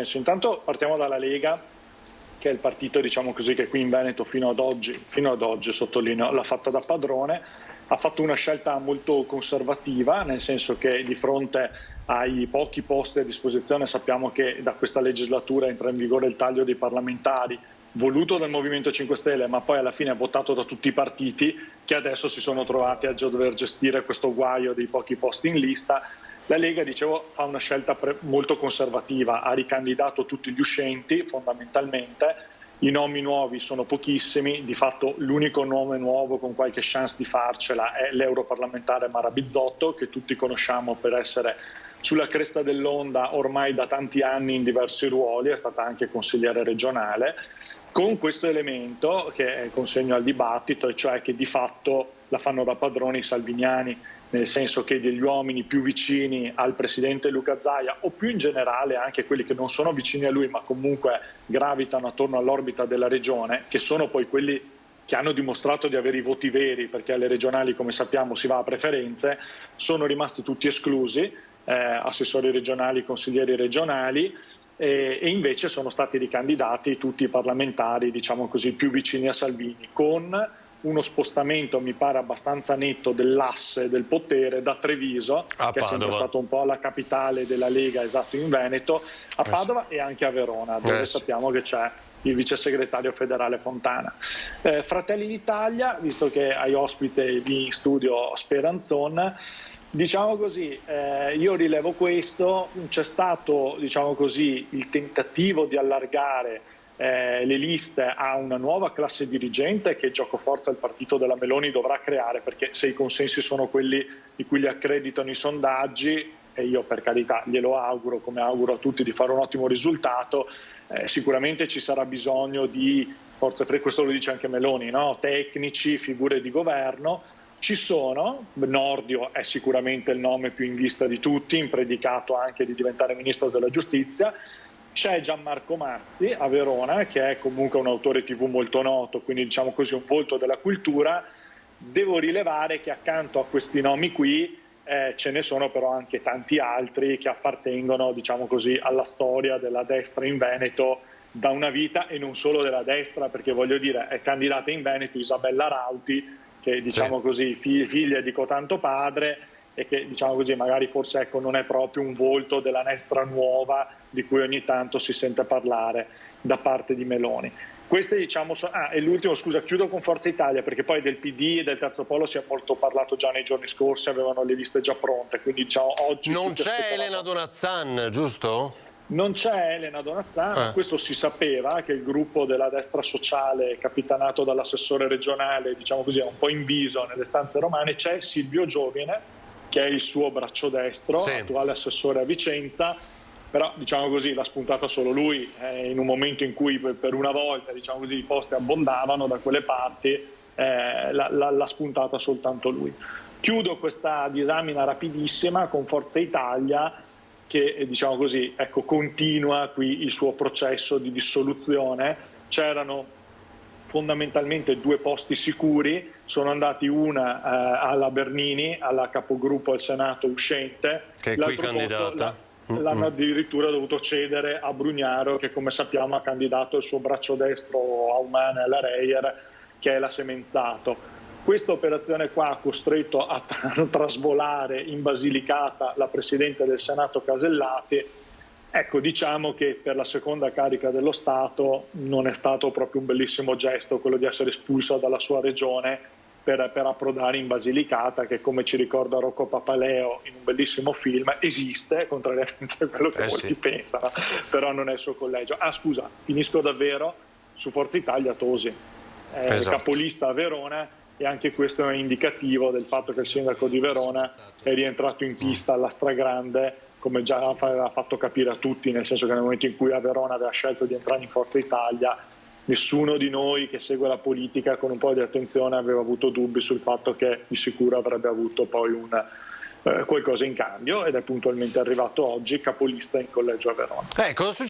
senso. Intanto partiamo dalla Lega, che è il partito, diciamo così, che qui in Veneto fino ad oggi, sottolineo, l'ha fatta da padrone. Ha fatto una scelta molto conservativa, nel senso che di fronte ai pochi posti a disposizione sappiamo che da questa legislatura entra in vigore il taglio dei parlamentari, voluto dal Movimento 5 Stelle, ma poi alla fine votato da tutti i partiti, che adesso si sono trovati a dover gestire questo guaio dei pochi posti in lista. La Lega, dicevo, fa una scelta molto conservativa, ha ricandidato tutti gli uscenti fondamentalmente. I nomi nuovi sono pochissimi, di fatto l'unico nome nuovo con qualche chance di farcela è l'europarlamentare Mara Bizzotto, che tutti conosciamo per essere sulla cresta dell'onda ormai da tanti anni in diversi ruoli, è stata anche consigliere regionale, con questo elemento che consegno al dibattito, e cioè che di fatto la fanno da padroni i salviniani, nel senso che degli uomini più vicini al presidente Luca Zaia, o più in generale anche quelli che non sono vicini a lui ma comunque gravitano attorno all'orbita della regione, che sono poi quelli che hanno dimostrato di avere i voti veri, perché alle regionali, come sappiamo, si va a preferenze, sono rimasti tutti esclusi, assessori regionali, consiglieri regionali, e invece sono stati ricandidati tutti i parlamentari, diciamo così, più vicini a Salvini, con uno spostamento, mi pare, abbastanza netto dell'asse del potere da Treviso, che è sempre stato un po' la capitale della Lega, esatto, in Veneto, a Padova e anche a Verona, dove sappiamo che c'è il vice segretario federale Fontana. Fratelli d'Italia, visto che hai ospite lì in studio Speranzon, diciamo così, io rilevo questo, c'è stato, diciamo così, il tentativo di allargare le liste a una nuova classe dirigente che giocoforza il partito della Meloni dovrà creare, perché se i consensi sono quelli di cui li accreditano i sondaggi, e io per carità glielo auguro, come auguro a tutti, di fare un ottimo risultato, sicuramente ci sarà bisogno di forze, questo lo dice anche Meloni, no? Tecnici, figure di governo. Ci sono, Nordio è sicuramente il nome più in vista di tutti, impredicato anche di diventare ministro della giustizia. C'è Gianmarco Mazzi a Verona, che è comunque un autore TV molto noto, quindi diciamo così un volto della cultura. Devo rilevare che accanto a questi nomi qui ce ne sono però anche tanti altri che appartengono, diciamo così, alla storia della destra in Veneto da una vita, e non solo della destra, perché voglio dire, è candidata in Veneto Isabella Rauti, che diciamo così figlia di cotanto padre, e che diciamo così magari forse ecco, non è proprio un volto della destra nuova di cui ogni tanto si sente parlare da parte di Meloni. Queste diciamo e l'ultimo, scusa, chiudo con Forza Italia, perché poi del PD e del Terzo Polo si è molto parlato già nei giorni scorsi, avevano le liste già pronte, quindi diciamo oggi... Non c'è Elena Donazzan, giusto? Non c'è Elena Donazzan, questo si sapeva, che il gruppo della destra sociale capitanato dall'assessore regionale, diciamo così, è un po' inviso nelle stanze romane. C'è Silvio Giovine, che è il suo braccio destro, attuale assessore a Vicenza, però diciamo così l'ha spuntata solo lui, in un momento in cui per una volta, diciamo così, i posti abbondavano da quelle parti, l'ha spuntata soltanto lui. Chiudo questa disamina rapidissima con Forza Italia, che diciamo così, ecco, continua qui il suo processo di dissoluzione. C'erano fondamentalmente due posti sicuri, sono andati una alla Bernini, alla capogruppo al Senato uscente, che è qui candidata. L'hanno addirittura dovuto cedere a Brugnaro, che come sappiamo ha candidato il suo braccio destro a Umane e alla Reyer, che è la Semenzato. Questa operazione qua ha costretto a trasvolare in Basilicata la Presidente del Senato Casellati. Ecco, diciamo che per la seconda carica dello Stato non è stato proprio un bellissimo gesto quello di essere espulsa dalla sua regione per approdare in Basilicata, che come ci ricorda Rocco Papaleo in un bellissimo film esiste, contrariamente a quello che molti pensano, però non è il suo collegio. Ah scusa, finisco davvero su Forza Italia. Tosi, capolista a Verona, e anche questo è indicativo del fatto che il sindaco di Verona è rientrato in pista alla stragrande, come già aveva fatto capire a tutti, nel senso che nel momento in cui a Verona aveva scelto di entrare in Forza Italia, nessuno di noi che segue la politica con un po' di attenzione aveva avuto dubbi sul fatto che di sicuro avrebbe avuto poi qualcosa in cambio, ed è puntualmente arrivato oggi capolista in collegio a Verona. Cosa